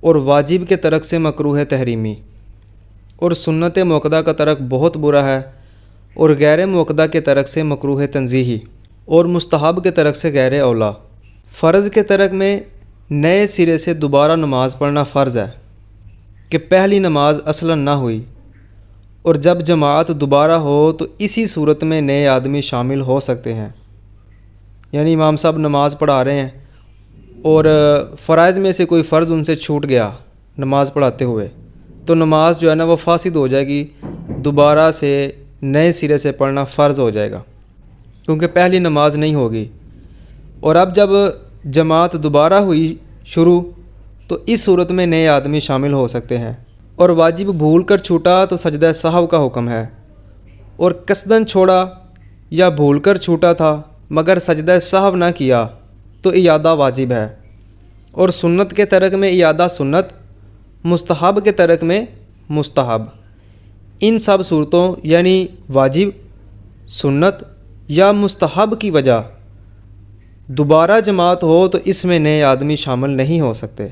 اور واجب کے ترک سے مکروہ تحریمی، اور سنت موقدہ کا ترک بہت برا ہے، اور غیر موقدہ کے ترک سے مکروہ تنزیہی، اور مستحب کے ترک سے غیر اولا۔ فرض کے ترک میں نئے سرے سے دوبارہ نماز پڑھنا فرض ہے کہ پہلی نماز اصلاً نہ ہوئی، اور جب جماعت دوبارہ ہو تو اسی صورت میں نئے آدمی شامل ہو سکتے ہیں۔ یعنی امام صاحب نماز پڑھا رہے ہیں اور فرائض میں سے کوئی فرض ان سے چھوٹ گیا نماز پڑھاتے ہوئے، تو نماز جو ہے نا وہ فاسد ہو جائے گی، دوبارہ سے نئے سرے سے پڑھنا فرض ہو جائے گا کیونکہ پہلی نماز نہیں ہوگی۔ اور اب جب جماعت دوبارہ ہوئی شروع تو اس صورت میں نئے آدمی شامل ہو سکتے ہیں۔ اور واجب بھول کر چھوٹا تو سجدہ سہو کا حکم ہے، اور قصداً چھوڑا یا بھول کر چھوٹا تھا مگر سجدہ سہو نہ کیا تو اعادہ واجب ہے، اور سنت کے ترک میں اعادہ سنت، مستحب کے ترک میں مستحب۔ ان سب صورتوں یعنی واجب، سنت یا مستحب کی وجہ دوبارہ جماعت ہو تو اس میں نئے آدمی شامل نہیں ہو سکتے۔